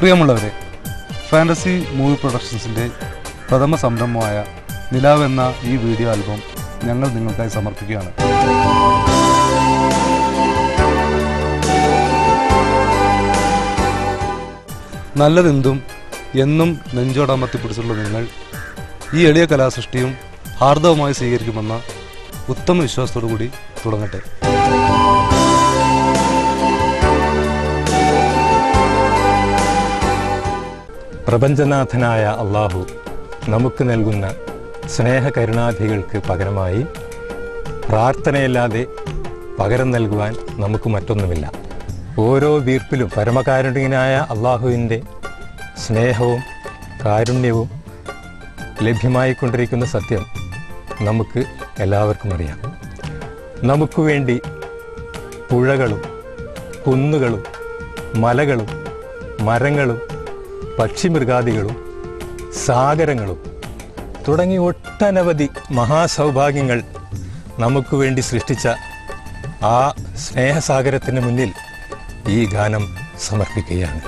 പ്രിയമുള്ളവരെ, fantasy movie പ്രൊഡക്ഷൻസിൻ്റെ പ്രഥമ സംരംഭമായ നിലാവ് എന്ന ഈ വീഡിയോ ആൽബം ഞങ്ങൾ നിങ്ങൾക്കായി സമർപ്പിക്കുകയാണ്. നല്ലതെന്തും എന്നും നെഞ്ചോടമർത്തി പിടിച്ചുള്ള നിങ്ങൾ ഈ എളിയ കലാസൃഷ്ടിയും ഹാർദവമായി സ്വീകരിക്കുമെന്ന ഉത്തമ വിശ്വാസത്തോടു കൂടി തുടങ്ങട്ടെ. പ്രപഞ്ചനാഥനായ അള്ളാഹു നമുക്ക് നൽകുന്ന സ്നേഹകരുണാധികൾക്ക് പകരമായി പ്രാർത്ഥനയല്ലാതെ പകരം നൽകുവാൻ നമുക്ക് മറ്റൊന്നുമില്ല. ഓരോ വീർപ്പിലും പരമകാരുണ്യനായ അള്ളാഹുവിൻ്റെ സ്നേഹവും കാരുണ്യവും ലഭ്യമായിക്കൊണ്ടിരിക്കുന്ന സത്യം നമുക്ക് എല്ലാവർക്കും അറിയാം. നമുക്ക് വേണ്ടി പുഴകളും കുന്നുകളും മലകളും മരങ്ങളും പക്ഷിമൃഗാദികളും സാഗരങ്ങളും തുടങ്ങി ഒട്ടനവധി മഹാസൗഭാഗ്യങ്ങൾ നമുക്ക് വേണ്ടി സൃഷ്ടിച്ച ആ സ്നേഹസാഗരത്തിന് മുന്നിൽ ഈ ഗാനം സമർപ്പിക്കുകയാണ്.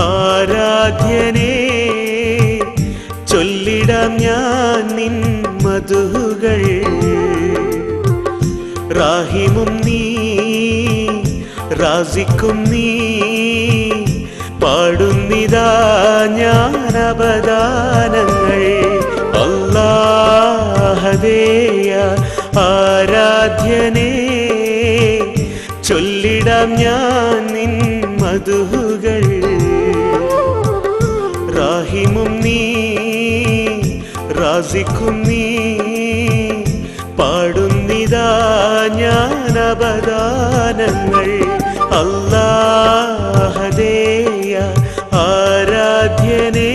ആരാധ്യനേ, ചൊല്ലിടാം ഞാൻ നിൻ മധുകൾ. റാഹിമും നീ, റാസിക്കും നീ, പാടുന്നിതാ ഞാൻ അപദാനങ്ങൾ. അല്ലാഹുവേ ആരാധ്യനേ, ചൊല്ലിടാം ഞാൻ നിൻ മധുകൾ. റാഹിമും നീ, റാസിക്കും നീ, പാടുന്നിതാ ഞാൻ അപദാനങ്ങൾ. അല്ലാഹുവേ ആരാധ്യനേ.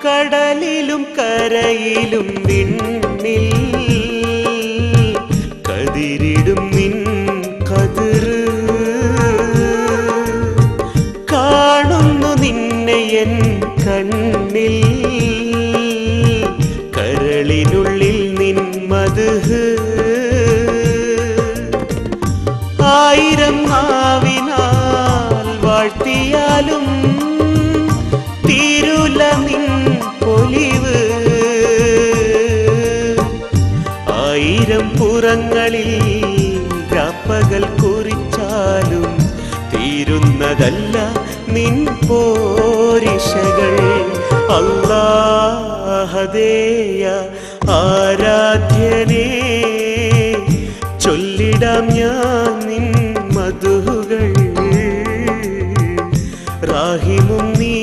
കടലിലും കരയിലും വിണ്ണിൽ കതിരിടും നിൻ കതിർ. കാണുന്നു നിന്നെ എൻ കണ്ണിൽ, കരളിനുള്ളിൽ നിൻ മദ്ഹ്. ആയിരം നാവിനാൽ വാഴ്ത്തിയാലും തീരുല നിൻ പൊലിവ്. ആയിരം പുറങ്ങളിൽ രാപ്പകൽ കുറിച്ചാലും തീരുന്നതല്ല നിൻ പോരിശകൾ. അല്ലാഹുവേ ആരാധ്യനേ, ചൊല്ലിടാം ഞാൻ നിൻ മധുകൾ. റാഹിമും നീ,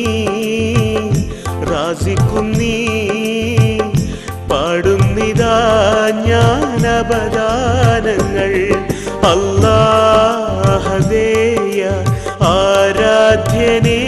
റാസിക്കും നീ, പാടുന്നിതാ ഞാൻ അപദാനങ്ങൾ. അല്ലാഹുവേ ആരാധ്യനേ.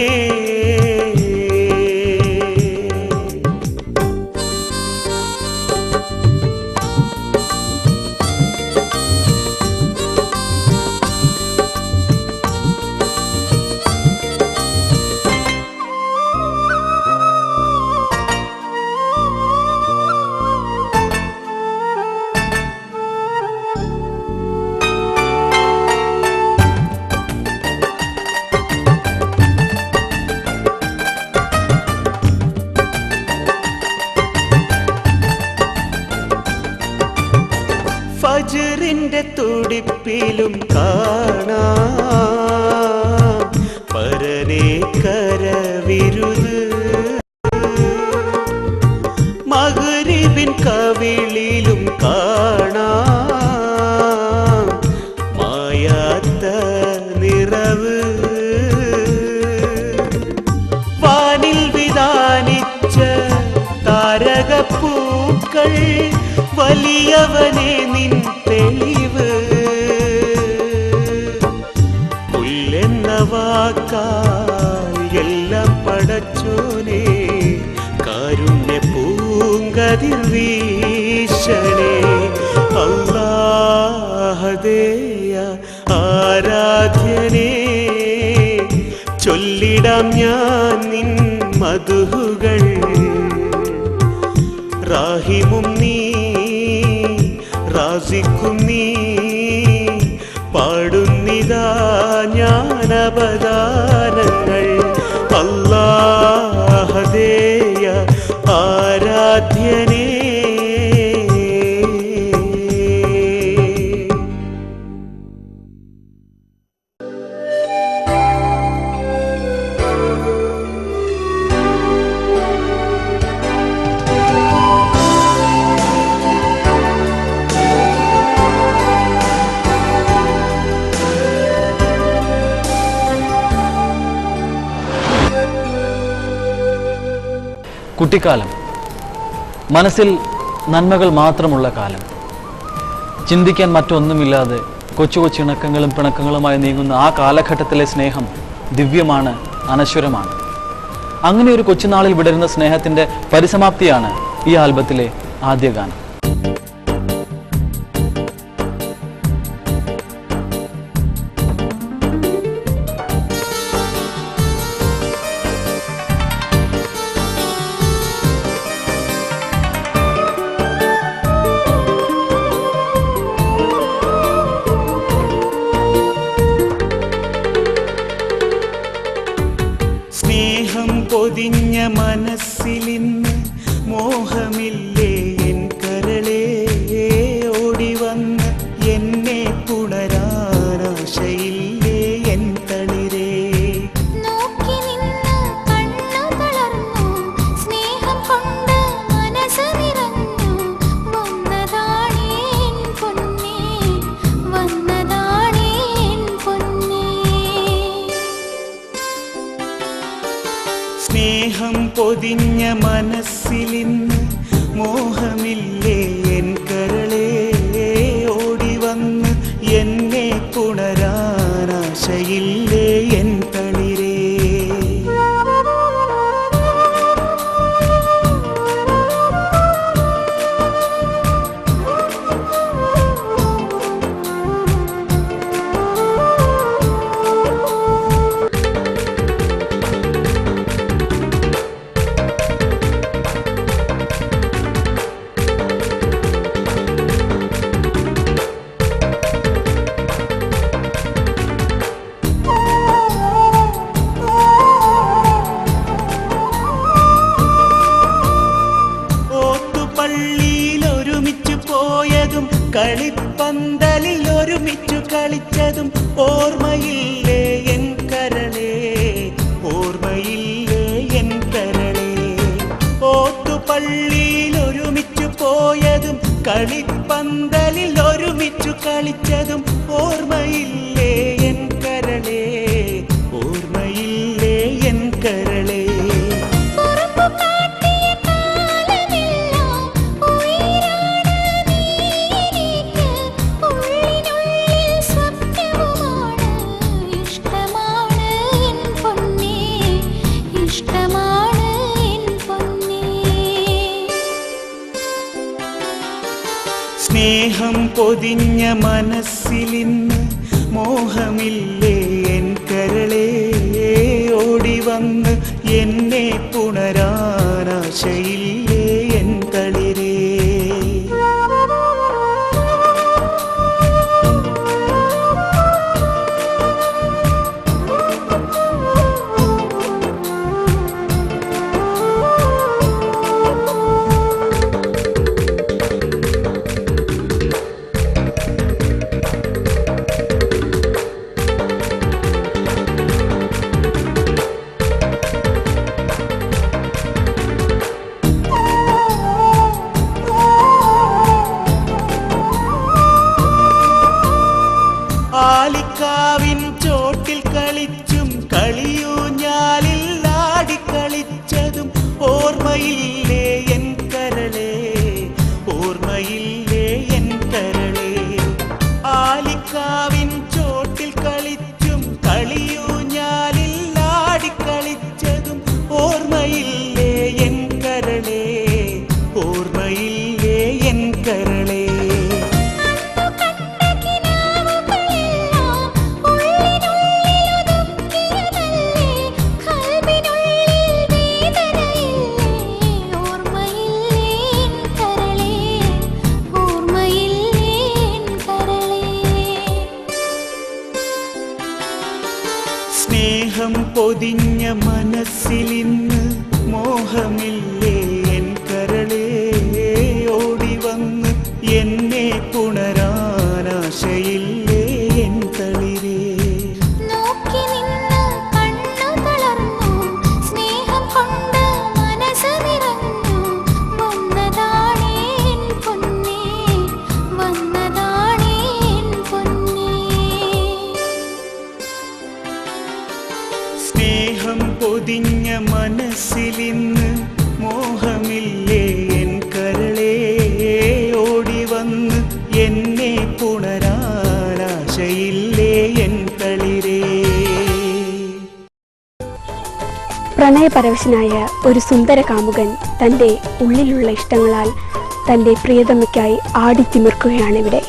വലിയവനെ നിൻ തെളിവ് പുല്ലെന്ന വാക്കാൽ എല്ലാം പടച്ചോനെ കാരുണ്യ പൂങ്കതിർ വീശണേ അല്ലാഹുദേയ ആരാധ്യനേ ചൊല്ലിടാം ഞാൻ നിൻ മധുഹുകൾ റാഹിമും നീ റാസിഖും നീ പാടുന്നിതാ ജ്ഞാനപദാനങ്ങൾ അല്ലാഹുദേയ ആരാധ്യനേ കുട്ടിക്കാലം മനസ്സിൽ നന്മകൾ മാത്രമുള്ള കാലം. ചിന്തിക്കാൻ മറ്റൊന്നുമില്ലാതെ കൊച്ചു കൊച്ചു ഇണക്കങ്ങളും പിണക്കങ്ങളുമായി നീങ്ങുന്ന ആ കാലഘട്ടത്തിലെ സ്നേഹം ദിവ്യമാണ്, അനശ്വരമാണ്. അങ്ങനെ ഒരു കൊച്ചുനാളിൽ വിടരുന്ന സ്നേഹത്തിൻ്റെ പരിസമാപ്തിയാണ് ഈ ആൽബത്തിലെ ആദ്യ ഗാനം. പൊതിഞ്ഞ മനസ്സിലിന്ന് മോഹമില്ലേ എൻ കരളേ ഓടിവന്ന് എന്നെ പുണരാനാശയില്ലേ എൻ തളിരേ നോക്കി നിന്ന് കണ്ണു തളർന്നു സ്നേഹം കൊണ്ട് മനസ്സ് നിറഞ്ഞു വന്നതാണേ എൻ പൊന്നേ വന്നതാണേ എൻ പൊന്നേ സ്നേഹം പൊതിഞ്ഞ മനസ്സിലിന്ന് മോഹമില്ലേ എൻ കരളേ ഓടിവന്ന് എന്നെ പുണരാനാശയില്ലേ എൻ തളിരേ കളിപ്പന്തലിൽ ഒരുമിച്ചു കളിച്ചതും ഓർമ്മയില്ലേ എൻ കരളേ ഓർമ്മയില്ലേ എൻ കരളേ ഓത്തുപള്ളിയിൽ ഒരുമിച്ചു പോയതും കളിപ്പന്തലിൽ ഒരുമിച്ചു കളിച്ചതും ഓർമ്മയില്ലേ എൻ കരളേ ഓർമ്മയില്ലേ എൻ കരളേ സ്നേഹം പൊതിഞ്ഞ മനസ്സിലിന്ന് മോഹമില്ലേ എൻ കരളേ ഓടിവന്ന് എന്നെ പുണരാനാശയില്ലേ എൻ തളിരേ ആലിക്കാവിൻ ചോട്ടിൽ കളിച്ചും കളിയൂഞ്ഞാലിൽ ആടിക്കളിച്ചതും ഓർമ്മയില്ലേ എൻ കരളേ ഓർമ്മയില്ലേ സ്നേഹം പൊതിഞ്ഞ മനസ്സിലിന്ന് മോഹമില്ലേ എൻ കരളേ ഓടി വന്ന് എന്നെ പുണരാനാശയില്ലേ എൻ തളിരേ നോക്കി നിന്ന് കണ്ണു തളർന്നു സ്നേഹം കൊണ്ട് മനസ്സ് നിറഞ്ഞു വന്നതാണേ എൻ പൊന്നേ വന്നതാണേ എൻ പൊന്നേ സ്നേഹം പൊതിഞ്ഞ മനസ്സിലിന്ന് മോഹമില്ലേ എൻ കരളേ ഓടി വന്ന് എന്നെ പുണരാനാശയില്ലേ എൻ തളിരേ പ്രണയപരവശനായ ഒരു സുന്ദര കാമുകൻ തൻ്റെ ഉള്ളിലുള്ള ഇഷ്ടങ്ങളാൽ തൻ്റെ പ്രിയതമയ്ക്കായി ആടിത്തിമിർക്കുകയാണിവിടെ.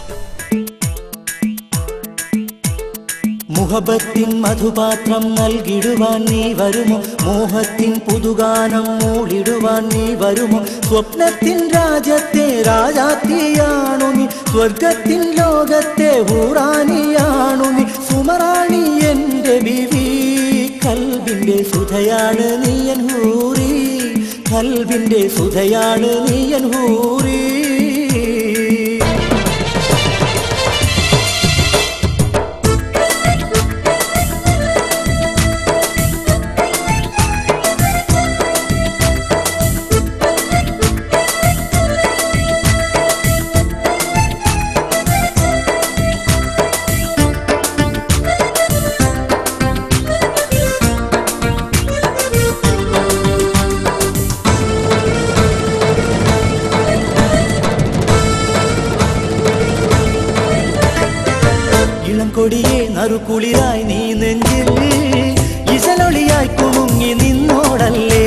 മുഹബത്തിൻ മധുപാത്രം നൽകിടുവാൻ നീ വരുമോ? മോഹത്തിൻ പുതുഗാനം മൂളിടുവാൻ നീ വരുമോ? സ്വപ്നത്തിൻ രാജ്യത്തെ രാജാത്തിയാണു നീ, സ്വർഗത്തിൻ ലോകത്തെ ഊറാനിയാണു നീ. സുമറാണി എൻ്റെ ബിവി, കൽബിൻ്റെ സുധയാണ് നീയൻ ഹൂറി, കൽബിൻ്റെ സുധയാണ് നീയൻ ഹൂറി. കൊടിയെ നറുകുളിരായി നീ നെഞ്ചിൽ ഇസലൊളിയായി കുണുങ്ങി നിന്നോടല്ലേ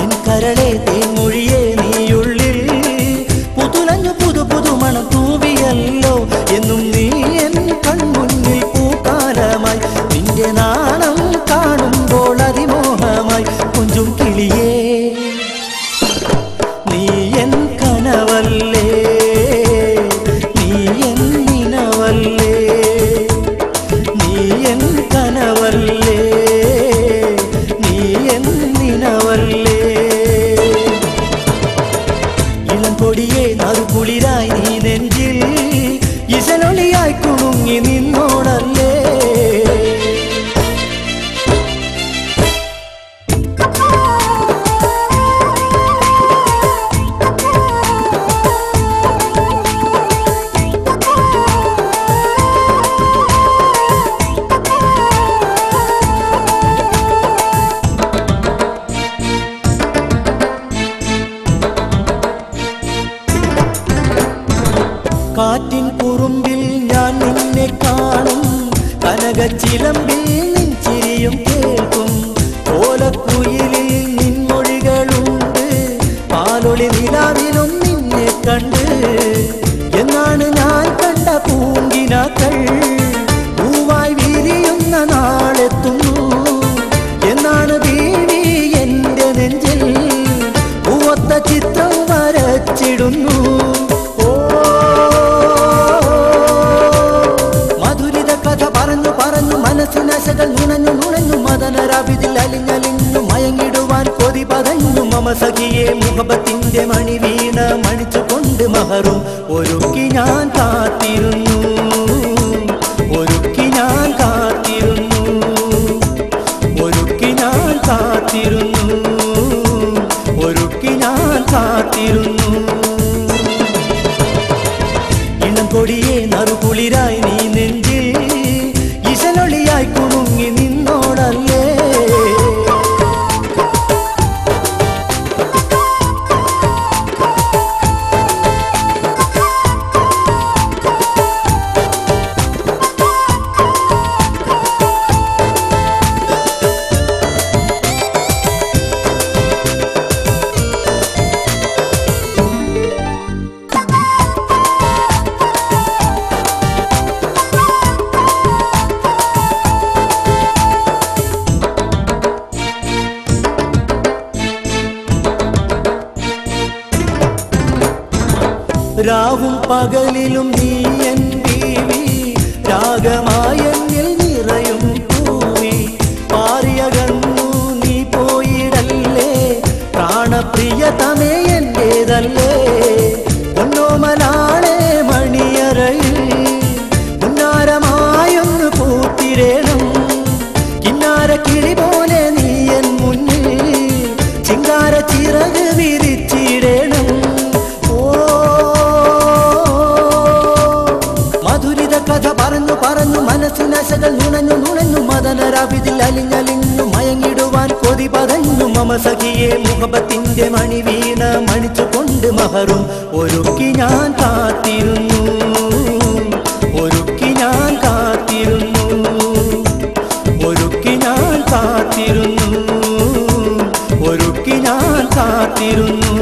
എൻ കരളെ തേൻമൊഴിയെ നീയുള്ളിൽ പുതുലഞ്ഞു പുതു പുതുമണം തൂവിയല്ലോ. എന്നും നീ എൻ കൺമുന്നിൽ പൂക്കാലമായി, നിന്റെ നാണം കാണുമ്പോൾ അതിമോഹമായി. കൊഞ്ചും കിളിയേ നീ എൻ കനവല്ലേ, നീ എൻ നിനവല്ലേ, നീ എൻ കനവല്ലേ, നീ എൻ നിനവല്ലേ. ഇളം കൊടിയെ നറുകുളിരായി നീ നെഞ്ചിൽ ഇസലൊളിയായി കുണുങ്ങി നിന്നോടല്ലേ. കാറ്റിൻ കുറുമ്പിൽ ഞാൻ നിന്നെ കാണും, കനകച്ചിലമ്പിൽ നിൻ ചിരിയും കേൾക്കും. ഓലക്കുയിലിൽ നിൻമൊഴികളുണ്ട്, പാലൊളി നിലാവിലും നിന്നെ കണ്ട്. എന്നാണ് ഞാൻ കണ്ട പൂങ്കിനാക്കൾ പൂവായി വിരിയുന്ന നാളെത്തുന്നു. എന്നാണ് ബീവി എൻ്റെ നെഞ്ചിൽ പൂവത്ത ചിത്രം വരച്ചിടുന്നു. മനസ്സിനശകൾ നുണഞ്ഞു നുണഞ്ഞു മദനരാവിതിൽ അലിഞ്ഞലിഞ്ഞു മയങ്ങിടുവാൻ കൊതി പതഞ്ഞു. മമ സഖിയെ മുഹബത്തിന്റെ മണി വീണ മണിച്ചുകൊണ്ട് മഹറും ഒരുക്കി ഞാൻ കാത്തിരുന്നു, ഒരുക്കി ഞാൻ കാത്തിരുന്നു, ഒരുക്കി ഞാൻ കാത്തിരുന്നു, ഒരുക്കി ഞാൻ കാത്തിരുന്നു. ഇളം കൊടിയെ നറുകുളിരായി നീ നെഞ്ചിൽ ഇസലൊളിയായി കുണുങ്ങി നിന്നോടല്ലേ. രാവും പകലിലും നീ എൻ ബീവി, രാഗമായെന്നിൽ നിറയും പൂവി. മദനരാവിതിൽ അലിഞ്ഞലിഞ്ഞു മയങ്ങിടുവാൻ കൊതി പതഞ്ഞു മമ സഖിയെ മുഹബത്തിന്റെ മണി വീണ മണിച്ചുകൊണ്ട് മഹറും ഒരുക്കി ഞാൻ കാത്തിരുന്നു, ഒരുക്കി ഞാൻ കാത്തിരുന്നു, ഒരുക്കി ഞാൻ കാത്തിരുന്നു, ഒരുക്കി ഞാൻ കാത്തിരുന്നു.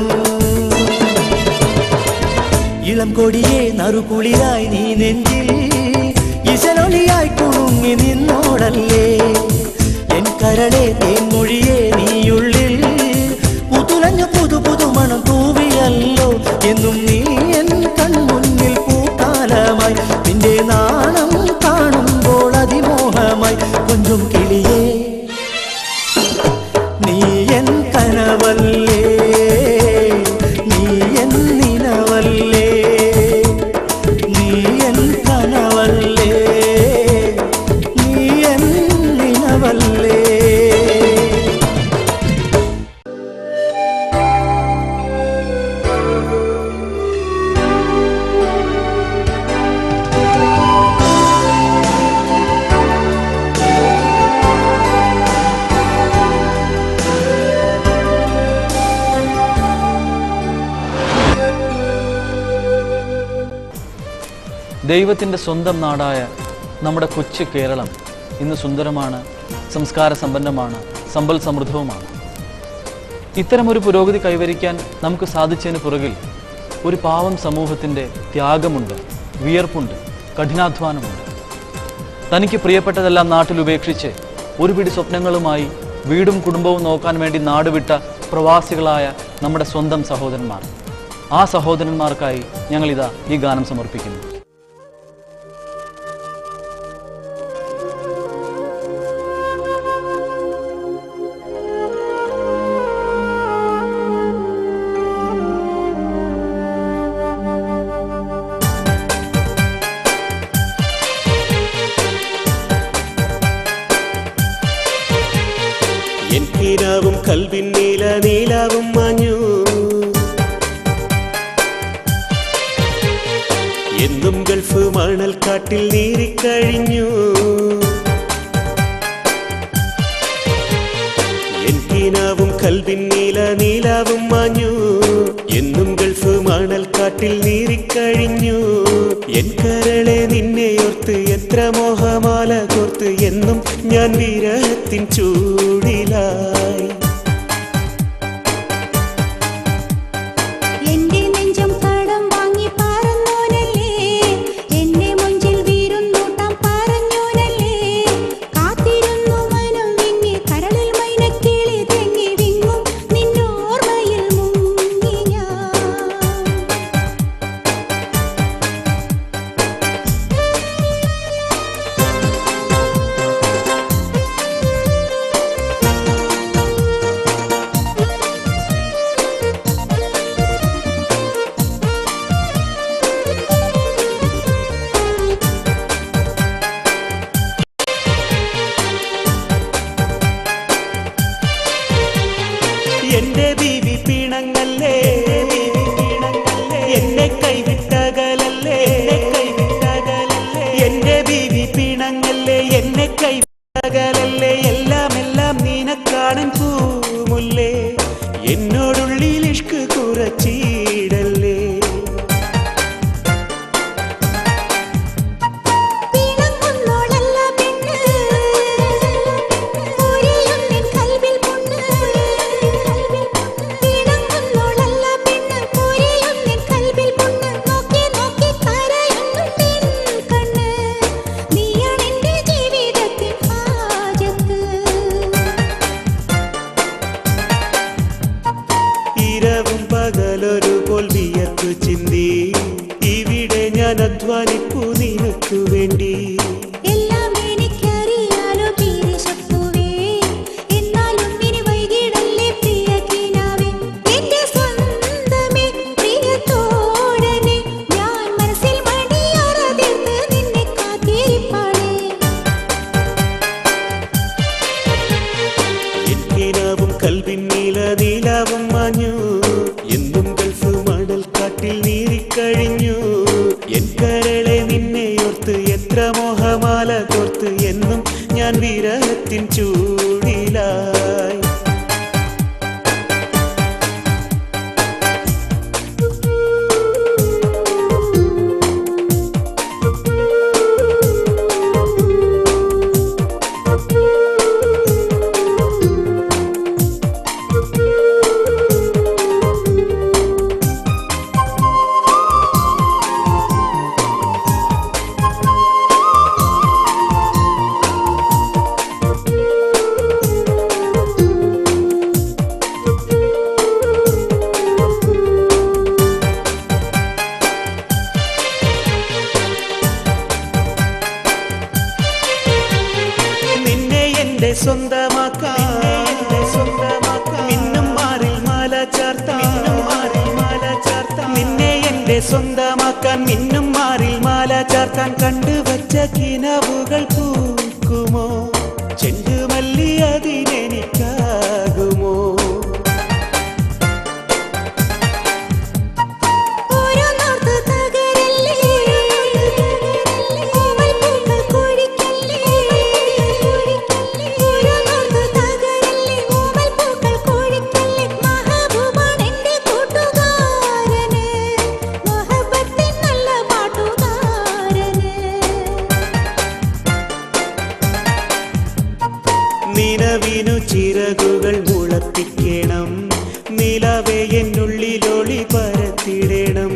ഇളം കൊടിയെ നറുകുളിരായി നീ നെഞ്ചിൽ ഇശലൊളിയായി കുണുങ്ങി നിന്നോടല്ലേ എൻ കരളെ തേൻമൊഴിയെ നീയുള്ളിൽ പുതുലഞ്ഞു പുതു പുതുമണം തൂവിയല്ലോ എന്നും നീ എൻ കൺമുന്നിൽ പൂക്കാലമായി നിന്റെ നാണം കാണുമ്പോൾ അതിമോഹമായി കൊഞ്ചും കിളിയേ നീ എൻ കനവല്ലേ, നീ എൻ നിനവല്ലേ, നീ എൻ കനവല്ലേ, നീ എൻ നിനവല്ലേ. ദൈവത്തിൻ്റെ സ്വന്തം നാടായ നമ്മുടെ കൊച്ചു കേരളം ഇന്ന് സുന്ദരമാണ്, സംസ്കാര സമ്പന്നമാണ്, സമ്പൽ സമൃദ്ധവുമാണ്. ഇത്തരമൊരു പുരോഗതി കൈവരിക്കാൻ നമുക്ക് സാധിച്ചതിന് പുറകിൽ ഒരു പാവം സമൂഹത്തിൻ്റെ ത്യാഗമുണ്ട്, വിയർപ്പുണ്ട്, കഠിനാധ്വാനമുണ്ട്. തനിക്ക് പ്രിയപ്പെട്ടതെല്ലാം നാട്ടിലുപേക്ഷിച്ച് ഒരു പിടി സ്വപ്നങ്ങളുമായി വീടും കുടുംബവും നോക്കാൻ വേണ്ടി നാടുവിട്ട പ്രവാസികളായ നമ്മുടെ സ്വന്തം സഹോദരന്മാർ. ആ സഹോദരന്മാർക്കായി ഞങ്ങളിതാ ഈ ഗാനം സമർപ്പിക്കുന്നു. ും കൽവിൻ നീല നീലാവും മാഞ്ഞു എന്നും ഗൾഫ് മണൽക്കാട്ടിൽ നീറിക്കഴിഞ്ഞു എൻ കിനാവും കൽവിൻ നീല നീലാവും മാഞ്ഞു എന്നും ഗൾഫ് മണൽക്കാട്ടിൽ നീറിക്കഴിഞ്ഞു എൻ കരളെ നിന്നെയോർത്ത് എത്ര മോഹമാല കോർത്ത് എന്നും ഞാൻ വിരഹത്തിൻ ചൂടിലായി എന്റെ ബീവി പിണങ്ങല്ലേ, എന്നെ കൈവിട്ടകലല്ലേ, എന്റെ ബീവി പിണങ്ങല്ലേ, എന്നെ കൈവിട്ടകലല്ലേ, എല്ലാം എല്ലാം നിനക്കാണൻ പൂമുല്ലേ, എന്നോടുള്ളിൽ ഇഷ്ക് കുറച്ചിടല്ലേ. ഞാൻ വിരഹത്തിൻ ചൂടിലായി. സ്വന്തമാക്കാൻ മിന്നും മാറിൽ മാല ചാർത്താൻ കണ്ടുവച്ച കിനവുകൾ പൂക്കുമോ? ചെണ്ടുമല്ലി അതിനെനിക്കാകുമോ? നിലവിനു ചിറകുകൾ മുളപ്പിക്കണം, നിലവേ എന്നുള്ളിലൊളി പരത്തിടണം.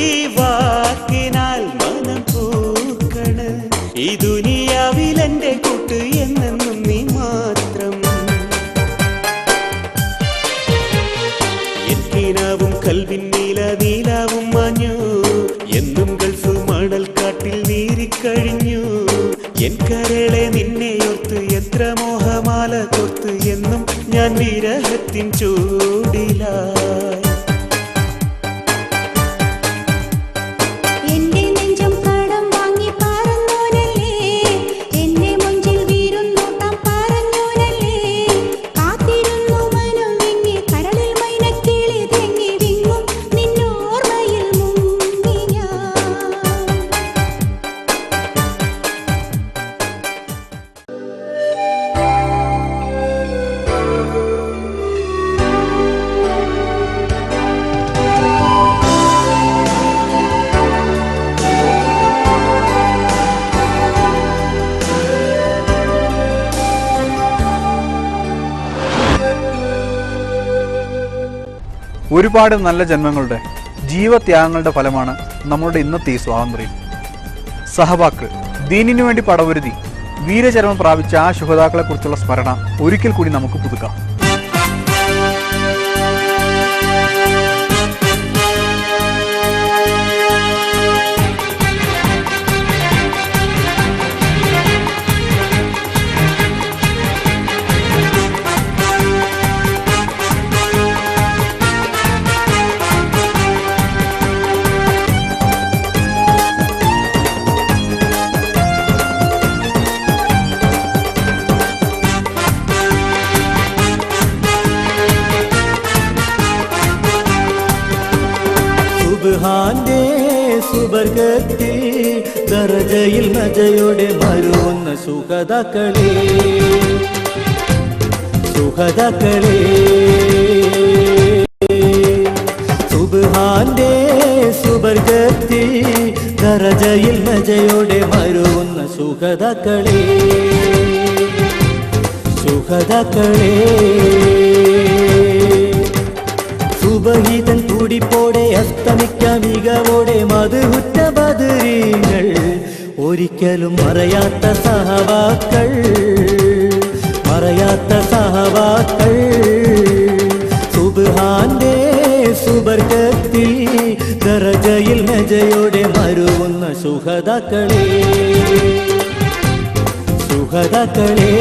ഈ വാക്കിനാൽ മനം പൂക്കണ്, ഈ ദുനിയാവിലെന്റെ കൂട്ട് എന്നെന്നും നീ മാത്രം. എന്തിനാവും കൽവിൻ നീലാവും മാഞ്ഞു, എന്നും ഗൾഫ് മണൽക്കാട്ടിൽ നീരിക്കഴിഞ്ഞു. എൻ കരളെ നിന്നെയോർത്ത് എത്ര മോഹമാല കോർത്ത് എന്നും ഞാൻ വിരഹത്തിൻ ചൂടിലായി. ഒരുപാട് നല്ല ജന്മങ്ങളുടെ ജീവത്യാഗങ്ങളുടെ ഫലമാണ് നമ്മുടെ ഇന്നത്തെ ഈ സ്വാതന്ത്ര്യം. സഹബാക്കൾ ദീനിനു വേണ്ടി പടവരുതി വീരചരമം പ്രാപിച്ച ആ ശുഹദാക്കളെക്കുറിച്ചുള്ള സ്മരണ ഒരിക്കൽ കൂടി നമുക്ക് പുതുക്കാം. സുബ്ഹാന്റെ സുബർഗത്തിൽ ദറജയിൽ മജയോടെ മരുവുന്ന സുഹദാക്കളെ, സുഹദാക്കളെ. സുബ്ഹാന്റെ സുബർഗത്തിൽ ദറജയിൽ മജയോടെ മരുവുന്ന സുഹദാക്കളെ, സുഹദാക്കളെ. സുബഹിതൻ തുടിപ്പോടെ അസ്തമിക്കാം മികവോടെ മധുഹുറ്റ ബദരീങ്ങൾ, ഒരിക്കലും മറയാത്ത സഹവാക്കൾ, മറയാത്ത സഹവാക്കൾ. സുബ്ഹാന്റെ സുബർഗത്തിൽ ദറജയിൽ മജയോടെ മരുവുന്ന സുഹദാക്കളെ, സുഹദാക്കളെ.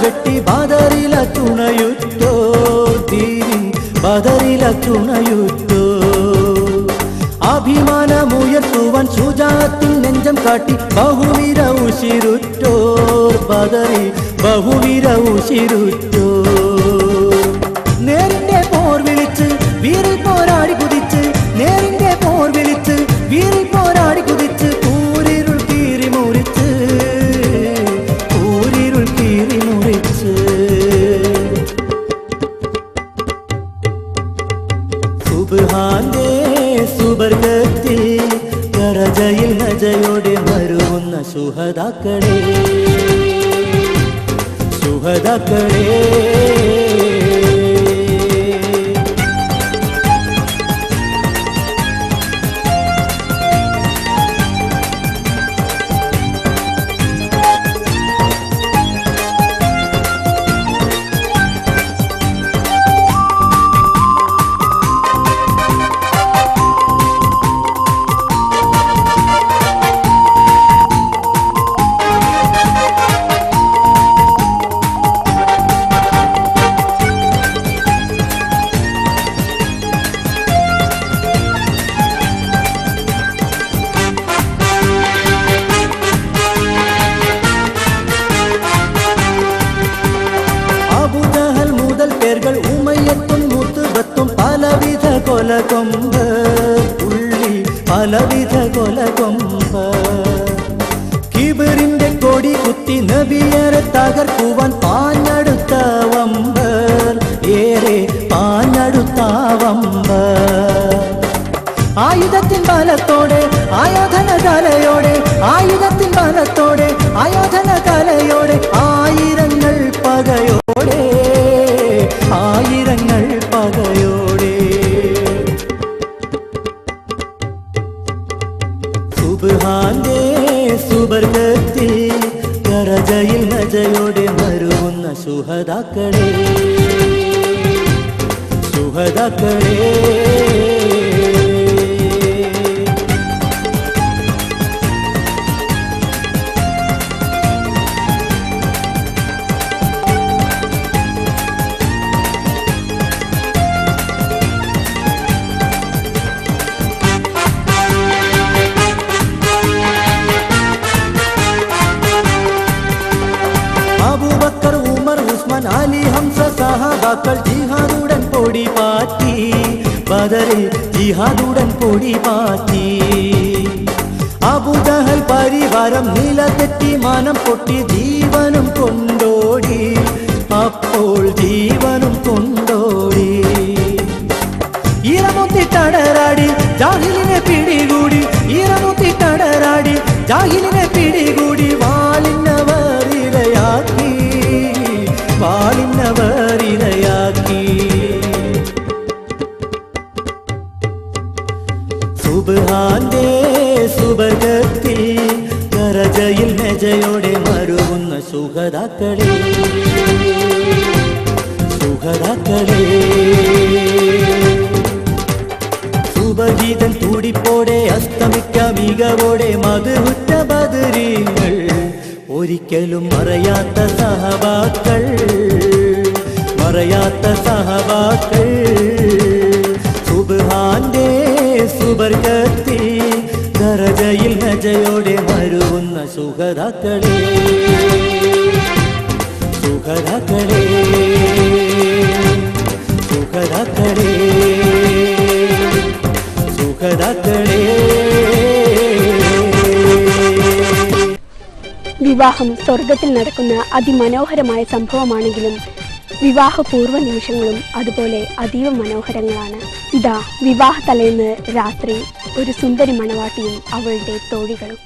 വെട്ടി ബദറില തുണയുറ്റോ ദീനിൻ ബദറില തുണയുറ്റോ അഭിമാനമുയർത്തുവാൻ ശുജാഅത്തിൻ നെഞ്ചം കാട്ടി ബഹുവീര ഉശിരുറ്റോർ ബദറി ബഹുവീര ഉശിരുറ്റോ നേരിന്റെ പോർ വിളിച്ച് വീറിൽ പോരാടി കുതിച്ച് നേരിന്റെ പോർ വിളിച്ച് വീറിൽ പോരാടി കുതിച്ച് കൂരിരുൾ കീറി മുറിച്ച് കൂരിരുൾ കീറി മുറിച്ച് സുബ്ഹാന്റെ സുബർഗത്തിൽ കറജയിൽ നജയോടെ മരുവുന്ന സുഹദാക്കളെ സുഹദാക്കളെ കൊലകൊമ്പ് ഉള്ളിൽ പലവിധ കൊലകൊമ്പ് കിബറിന്റെ കൊടി കുത്തി നബിയരെ തകർക്കുവാൻ പാഞ്ഞടുത്ത വമ്പർ ഏറെ പാഞ്ഞടുത്ത വമ്പർ ആയുധത്തിൻ ബലത്തോടെ ആയോധന കലയോടെ ആയുധത്തിൻ ബലത്തോടെ ആയോധന കലയോടെ ആയിരങ്ങൾ പകയോടെ ആയിരങ്ങൾ പകയോടെ സുബ്ഹാന്റെ സുബർഗത്തിൽ കറജയിൽ നജയോടെ മരുവുന്ന സുഹദാക്കളെ സുഹദാക്കളെ അബൂബക്കർ ഉമർ ഉസ്മാൻ അലി ഹംസ സഹാബാക്കൾ ജിഹാദുടൻ പൊടി പാറ്റി ബദറിൽ ജിഹാദുടൻ പൊടി പാറ്റി അബൂജഹൽ പരിവാരം നിലതെറ്റി മാനം പൊട്ടി ജീവനും കൊണ്ടോടി അപ്പോൾ ജീവനും കൊണ്ടോടി ഇറമുത്തിട്ടടരാടി ജാഹിലിനെ പിടികൂടി ഇറമുത്തിട്ടടരാടി ജാഹിലിനെ പിടികൂടി വാലിന്നവരിരയാക്കി വാലിന്നവരിരയാക്കി സുബ്ഹാന്റെ സുബർഗത്തിൽ കറജയിൽ മെജയോടെ മരുവുന്ന സുഹദാക്കളെ സുഹദാക്കളെ സുബഹീതൻ തുടിപ്പോടെ അസ്തമിക്ക മികവോടെ മധുറ്റ ബദരീങ്ങൾ ഒരിക്കലും മറയാത്ത സഹബാക്കൾ മറയാത്ത സഹബാക്കൾ സുബ്ഹാന്റെ സുബർഗത്തിൽ ദറജയിൽ നജയോടെ മരുവുന്ന സുഹദാക്കളെ സുഹദാക്കളെ സുഹദാക്കളെ സുഹദാക്കളെ വിവാഹം സ്വർഗത്തിൽ നടക്കുന്ന അതിമനോഹരമായ സംഭവമാണെങ്കിലും വിവാഹപൂർവ്വ നിമിഷങ്ങളും അതുപോലെ അതീവ മനോഹരങ്ങളാണ്. ഇതാ വിവാഹ തലേന്ന് രാത്രി ഒരു സുന്ദരി മണവാട്ടിയും അവളുടെ തോഴികളും.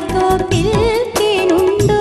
മലർത്തോപ്പിൽ തേനുണ്ടോ?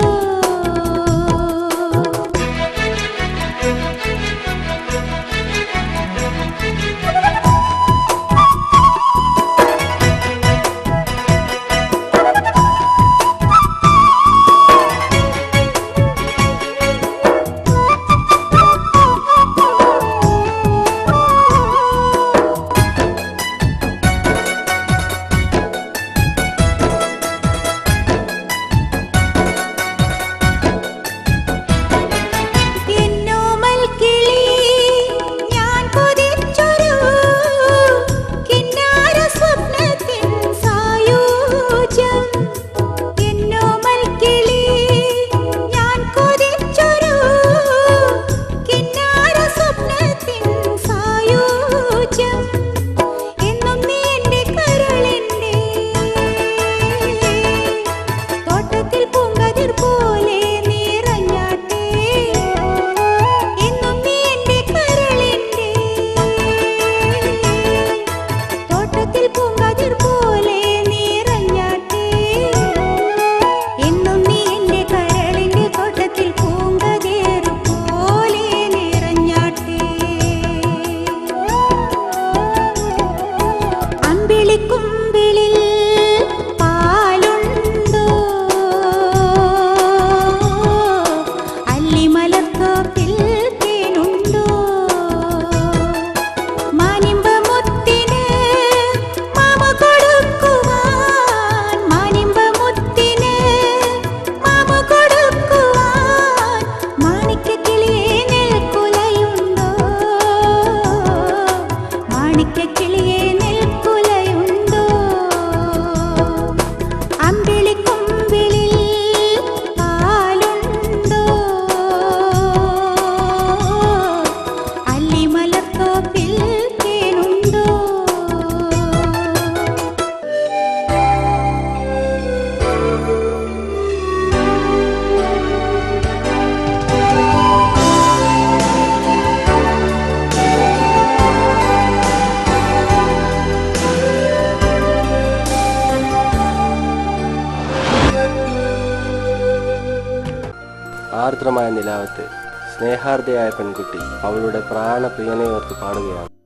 ആർദ്രമായ നിലാവത്ത് സ്നേഹാർദ്ദയായ പെൺകുട്ടി അവളുടെ പ്രാണപ്രിയനെ ഓർത്ത് പാടുകയാണ്.